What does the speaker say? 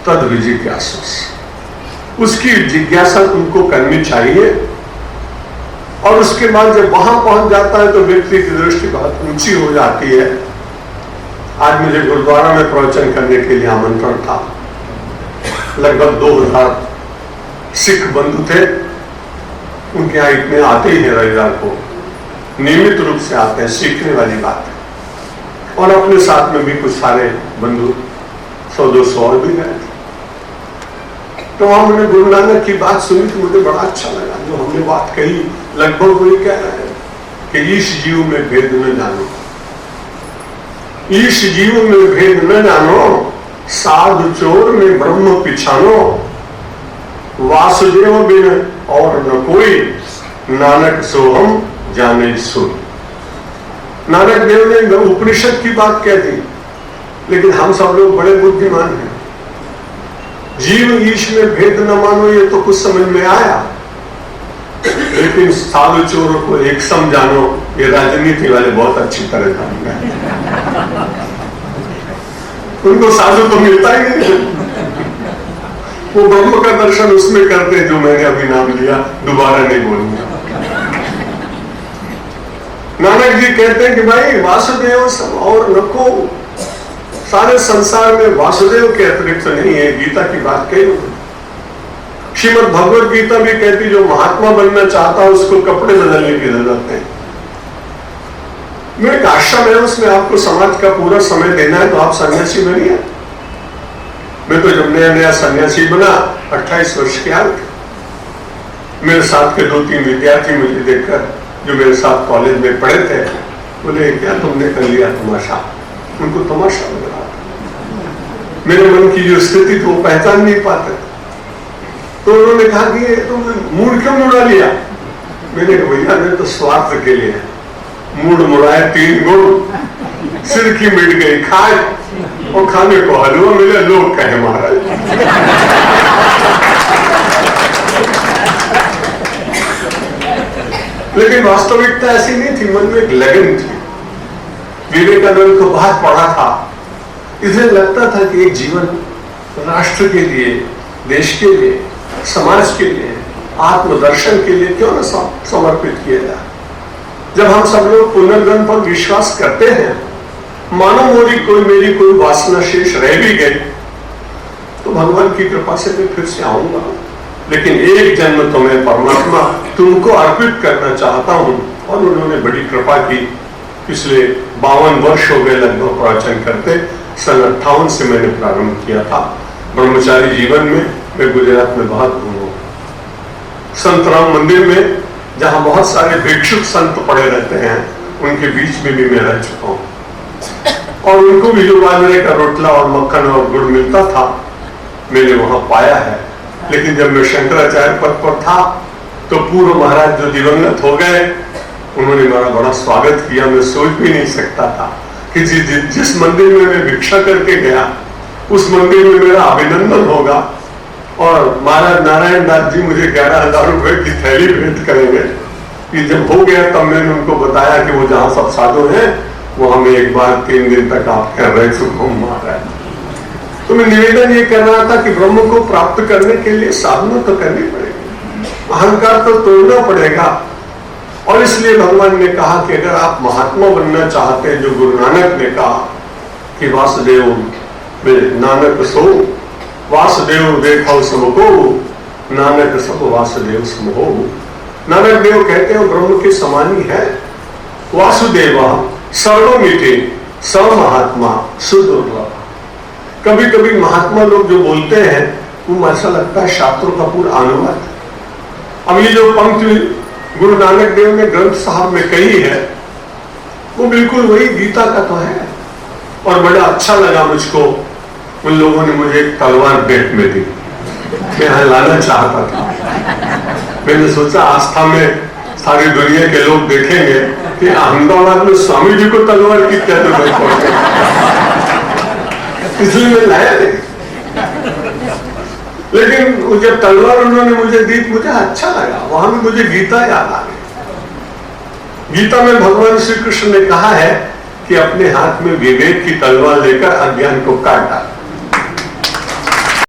तद विजिज्ञासा, उसकी जिज्ञासा तुमको करनी चाहिए। और उसके बाद जब वहां पहुंच जाता है तो व्यक्ति की दृष्टि बहुत ऊंची हो जाती है। आज मुझे गुरुद्वारा में प्रवचन करने के लिए आमंत्रण था। लगभग 2000 सिख बंधु थे। उनके यहाँ इतने आते ही हैं, रविवार को नियमित रूप से आते हैं, सीखने वाली बात है। और अपने साथ में भी कुछ सारे बंधु 100-200 और भी गए थे। तो वहां मैंने गुरु नानक की बात सुनी तो मुझे बड़ा अच्छा लगा। जो हमने बात कही लगभग वही कह रहे हैं कि ईश जीव में भेद न जानो, ईश जीव में भेद न जानो, साधु चोर में ब्रह्म पिछानो, वासुदेव बिन और न कोई, नानक सोहम जाने सो। नानक देव ने उपनिषद की बात कह दी, लेकिन हम सब लोग बड़े बुद्धिमान हैं। जीव ईश में भेद न मानो, ये तो कुछ समझ में आया, लेकिन साधु चोरों को एक सम जानो, ये राजनीति वाले बहुत अच्छी तरह जानते हैं। उनको साधु तो मिलता ही नहीं। वो ब्रह्म का दर्शन उसमें करते हैं जो मैंने अभी नाम लिया, दोबारा नहीं बोलूंगा। नानक जी कहते हैं कि भाई वासुदेव सम और नको, सारे संसार में वासुदेव के अतिरिक्त नहीं है। गीता की बात कही, श्रीमद् भगवत गीता भी कहती जो महात्मा बनना चाहता है उसको कपड़े बदलने की जरूरत है। मेरे एक आश्रम है, उसमें आपको समाज का पूरा समय देना है तो आप सन्यासी बनिए। मैं तो जब नया नया सन्यासी बना 28 वर्ष के आयु थे। मेरे साथ के 2-3 विद्यार्थी मुझे देखकर जो मेरे साथ कॉलेज में पढ़े थे बोले क्या तुमने कर लिया तमाशा। उनको तमाशा लग रहा था। मेरे मन की जो स्थिति थी वो पहचान नहीं पाते। तो उन्होंने कहा कि तुम मूड क्यों मुड़ा लिया। मैंने कहा भैया मैं तो स्वार्थ के लिए मूड मुड़ाए 3 गुण, सिर की मिट गई खाए और खाने को हलवा मिले, लोग कहे महाराज। लेकिन वास्तविकता ऐसी नहीं थी, मन में एक लगन थी। विवेकानंद को बहुत पढ़ा था, इसे लगता था कि एक जीवन राष्ट्र के लिए, देश के लिए, समाज के लिए, आत्मदर्शन के लिए क्यों न समर्पित किया जाए। जब हम सब लोग पुनर्जन्म पर विश्वास करते हैं, मानो मेरी कोई वासना शेष रह भी गई तो भगवान की कृपा से मैं फिर से आऊंगा, लेकिन एक जन्म तो मैं परमात्मा तुमको अर्पित करना चाहता हूं। और उन्होंने बड़ी कृपा की। पिछले 52 वर्ष हो गए लगभग प्रवचन करते। सन 58 से मैंने प्रारंभ किया था। ब्रह्मचारी जीवन में मैं गुजरात में बहुत घूमा, संत राम मंदिर में जहां बहुत सारे भिक्षुक संत पड़े रहते हैं उनके बीच में भी मैं रह चुका हूं। और उनको भी जो बाजरे का रोटला और मक्खन और गुड़ मिलता था मैंने वहां पाया है। लेकिन जब मैं शंकराचार्य पद पर था तो पूर्व महाराज जो दिवंगत हो गए उन्होंने मेरा बड़ा स्वागत किया। मैं सोच भी नहीं सकता था कि जिस मंदिर में मैं भिक्षा करके गया उस मंदिर में मेरा अभिनंदन होगा और महाराज नारायण दास जी मुझे 11,000 रुपए की थैली भेंट करेंगे। कि जब हो गया तब मैंने उनको बताया कि वो जहां सब साधु हैं वो हमें एक बार 3 दिन तक आप कह रहे चुका महाराज। तो मैं निवेदन ये कर रहा था कि ब्रह्म को प्राप्त करने के लिए साधना तो करनी पड़ेगी, अहंकार तो तोड़ना पड़ेगा। और इसलिए भगवान ने कहा कि अगर आप महात्मा बनना चाहते हैं, जो गुरु नानक ने कहा कि वासुदेव में नानक सो, वासुदेव देखो सबको, नानक सब वासुदेव समहो। नानक देव कहते हैं ब्रह्म के समान ही है। वासुदेव सर्वमिति स महात्मा सुदुर्लभ। कभी कभी महात्मा लोग जो बोलते हैं वो ऐसा लगता है शास्त्रों का पूरा अनुवाद। अब ये जो पंक्ति गुरु नानक देव ने ग्रंथ साहब में कही है वो बिल्कुल वही गीता का तो है। और बड़ा अच्छा लगा मुझको, उन लोगों ने मुझे एक तलवार भेंट में दी। मैं यहाँ लाना चाहता था। मैंने सोचा आस्था में सारी दुनिया के लोग देखेंगे कि अहमदाबाद में स्वामी जी को तलवार की क्या जरूरत पड़ती, इसलिए मैं लाया नहीं। लेकिन जब तलवार उन्होंने मुझे दी मुझे अच्छा लगा। वहां भी मुझे गीता याद आ गई। गीता में भगवान श्री कृष्ण ने कहा है कि अपने हाथ में विवेक की तलवार लेकर अज्ञान को काट डाल।